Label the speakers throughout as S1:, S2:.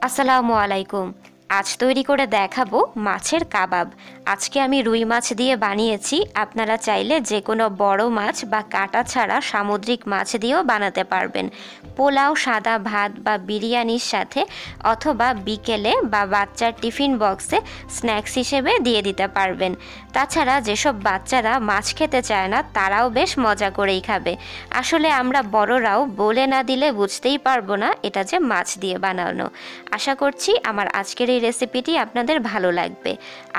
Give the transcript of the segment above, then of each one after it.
S1: আসসালামু আলাইকুম। আজ তৈরি করে দেখাবো মাছের কাবাব। আজকে আমি রুই মাছ দিয়ে বানিয়েছি। আপনারা চাইলে যে কোনো বড় মাছ বা কাটা ছাড়া সামুদ্রিক মাছ দিয়েও বানাতে পারবেন। পোলাও, সাদা ভাত বা বিরিয়ানির সাথে অথবা বিকেলে বা বাচ্চার টিফিন বক্সে স্ন্যাক্স হিসেবে দিয়ে দিতে পারবেন। তাছাড়া যেসব বাচ্চারা মাছ খেতে চায় না তারাও বেশ মজা করেই খাবে। আসলে আমরা বড়রাও বলে না দিলে বুঝতেই পারবো না এটা যে মাছ দিয়ে বানানো। আশা করছি আমার আজকের এই রেসিপিটি আপনাদের ভালো লাগবে।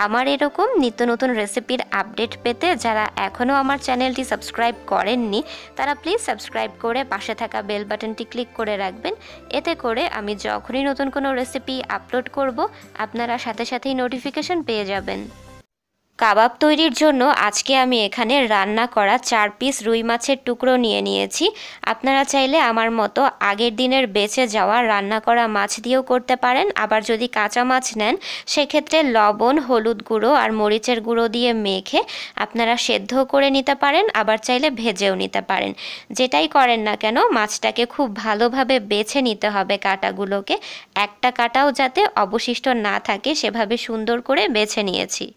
S1: আমার এরকম নিত্য নতুন রেসিপির আপডেট পেতে যারা এখনও আমার চ্যানেলটি সাবস্ক্রাইব করেননি তারা প্লিজ সাবস্ক্রাইব করে পাশে থাকা বেল বাটনটি ক্লিক করে রাখবেন। এতে করে আমি যখনই নতুন কোনো রেসিপি আপলোড করব আপনারা সাথে সাথেই নোটিফিকেশন পেয়ে যাবেন। কাবাব তৈরির জন্য আজকে আমি এখানে রান্না করা 4 পিস রুই মাছের টুকরো নিয়ে নিয়েছি। আপনারা চাইলে আমার মতো আগের দিনের বেঁচে যাওয়া রান্না করা মাছ দিয়েও করতে পারেন। আবার যদি কাঁচা মাছ নেন সেক্ষেত্রে লবণ, হলুদ গুঁড়ো আর মরিচের গুঁড়ো দিয়ে মেখে আপনারা সেদ্ধ করে নিতে পারেন, আবার চাইলে ভেজেও নিতে পারেন। যেটাই করেন না কেন মাছটাকে খুব ভালোভাবে বেছে নিতে হবে, কাঁটাগুলোকে একটা কাঁটাও যাতে অবশিষ্ট না থাকে সেভাবে সুন্দর করে বেছে নিয়েছি।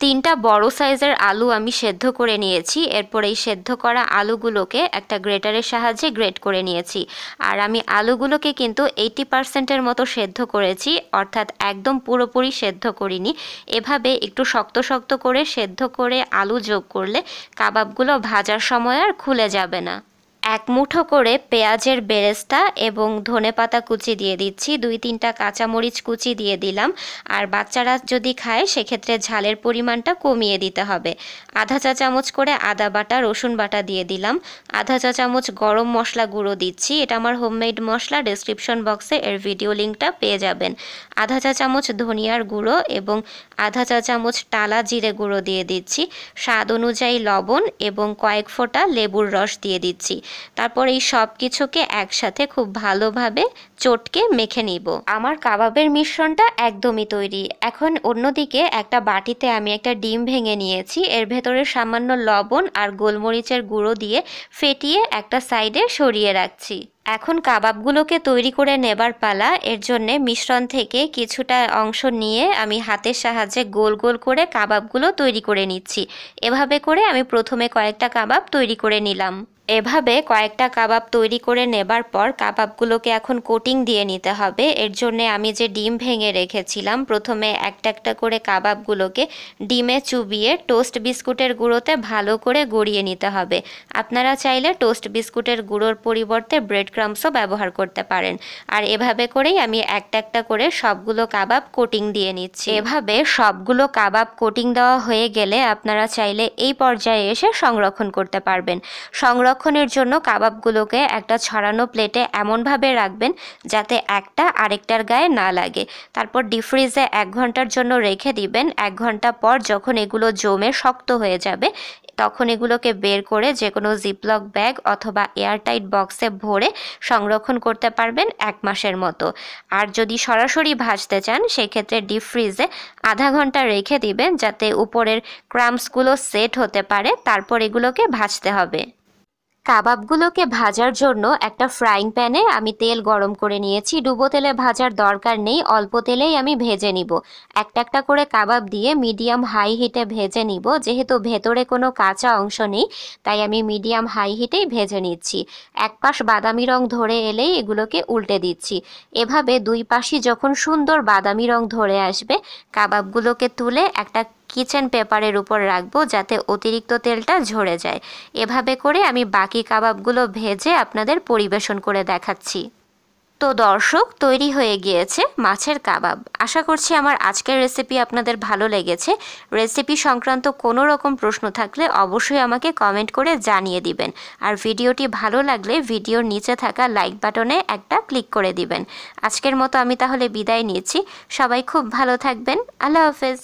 S1: 3টা বড় সাইজের আলু আমি সেদ্ধ করে নিয়েছি। এরপর এই সেদ্ধ করা আলুগুলোকে একটা গ্রেটারের সাহায্যে গ্রেট করে নিয়েছি। আর আমি আলুগুলোকে কিন্তু 80%-এর মতো সেদ্ধ করেছি, অর্থাৎ একদম পুরোপুরি সেদ্ধ করিনি। এভাবে একটু শক্ত শক্ত করে সেদ্ধ করে আলু যোগ করলে কাবাবগুলো ভাজার সময় আর খুলে যাবে না। 1 মুঠো করে পেঁয়াজের বেরেস্তা এবং ধনেপাতা কুচি দিয়ে দিচ্ছি, 2-3টা কাঁচামরিচ কুচি দিয়ে দিলাম। আর বাচ্চারা যদি খায় সেক্ষেত্রে ঝালের পরিমাণটা কমিয়ে দিতে হবে। আধা চা চামচ করে আদা বাটা, রসুন বাটা দিয়ে দিলাম। আধা চা চামচ গরম মশলা গুঁড়ো দিচ্ছি, এটা আমার হোমমেড মশলা, ডেসক্রিপশন বক্সে এর ভিডিও লিঙ্কটা পেয়ে যাবেন। আধা চা চামচ ধনিয়ার গুঁড়ো এবং আধা চা চামচ টালা জিরে গুঁড়ো দিয়ে দিচ্ছি। স্বাদ অনুযায়ী লবণ এবং কয়েক ফোঁটা লেবুর রস দিয়ে দিচ্ছি। তারপর এই সব কিছুকে একসাথে খুব ভালোভাবে চটকে মেখে নিব। আমার কাবাবের মিশ্রণটা একদমই তৈরি। এখন অন্যদিকে একটা বাটিতে আমি একটা ডিম ভেঙে নিয়েছি, এর ভেতরে সামান্য লবণ আর গোলমরিচের গুঁড়ো দিয়ে ফেটিয়ে একটা সাইডে সরিয়ে রাখছি। এখন কাবাবগুলোকে তৈরি করে নেবার পালা। এর জন্যে মিশ্রণ থেকে কিছুটা অংশ নিয়ে আমি হাতের সাহায্যে গোল গোল করে কাবাবগুলো তৈরি করে নিচ্ছি। এভাবে করে আমি প্রথমে কয়েকটা কাবাব তৈরি করে নিলাম। এভাবে কয়েকটা কাবাব তৈরি করে নেবার পর কাবাবগুলোকে এখন কোটিং দিয়ে নিতে হবে। এর জন্যে আমি যে ডিম ভেঙে রেখেছিলাম প্রথমে একটা একটা করে কাবাবগুলোকে ডিমে চুবিয়ে টোস্ট বিস্কুটের গুঁড়োতে ভালো করে গড়িয়ে নিতে হবে। আপনারা চাইলে টোস্ট বিস্কুটের গুঁড়োর পরিবর্তে ব্রেড ক্রাম্বসও ব্যবহার করতে পারেন। আর এভাবে করেই আমি একটা একটা করে সবগুলো কাবাব কোটিং দিয়ে নিচ্ছি। এভাবে সবগুলো কাবাব কোটিং দেওয়া হয়ে গেলে আপনারা চাইলে এই পর্যায়ে এসে সংরক্ষণ করতে পারবেন। সংরক্ষণের জন্য কাবাবগুলোকে একটা ছড়ানো প্লেটে এমনভাবে রাখবেন যাতে একটা আরেকটার গায়ে না লাগে। তারপর ডিপ ফ্রিজে 1 ঘন্টার জন্য রেখে দিবেন। 1 ঘন্টা পর যখন এগুলো জমে শক্ত হয়ে যাবে তখন এগুলোকে বের করে যে কোনো জিপলক ব্যাগ অথবা এয়ারটাইট বক্সে ভরে সংরক্ষণ করতে পারবেন 1 মাসের মতো। আর যদি সরাসরি ভাজতে চান সেক্ষেত্রে ডিপ ফ্রিজে আধা ঘন্টা রেখে দিবেন যাতে উপরের ক্রাম্বসগুলো সেট হতে পারে। তারপর এগুলোকে ভাজতে হবে। কাবাবগুলোকে ভাজার জন্য একটা ফ্রাইং প্যানে আমি তেল গরম করে নিয়েছি। ডুবো তেলে ভাজার দরকার নেই, অল্প তেলেই আমি ভেজে নিব। একটা একটা করে কাবাব দিয়ে মিডিয়াম হাই হিটে ভেজে নিব। যেহেতু ভেতরে কোনো কাঁচা অংশ নেই তাই আমি মিডিয়াম হাই হিটেই ভেজে নিচ্ছি। এক পাশ বাদামি রং ধরে এলেই এগুলোকে উল্টে দিচ্ছি। এভাবে দুই পাশই যখন সুন্দর বাদামি রং ধরে আসবে কাবাবগুলোকে তুলে একটা কিচেন পেপারের উপর রাখবো যাতে অতিরিক্ত তেলটা ঝরে যায়। এভাবে করে আমি বাকি কাবাবগুলো ভেজে আপনাদের পরিবেশন করে দেখাচ্ছি। তো দর্শক, তৈরি হয়ে গিয়েছে মাছের কাবাব। আশা করছি আমার আজকের রেসিপি আপনাদের ভালো লেগেছে। রেসিপি সংক্রান্ত কোনো রকম প্রশ্ন থাকলে অবশ্যই আমাকে কমেন্ট করে জানিয়ে দিবেন। আর ভিডিওটি ভালো লাগলে ভিডিওর নিচে থাকা লাইক বাটনে একটা ক্লিক করে দিবেন। আজকের মতো আমি তাহলে বিদায় নিচ্ছি। সবাই খুব ভালো থাকবেন। আল্লাহ হাফেজ।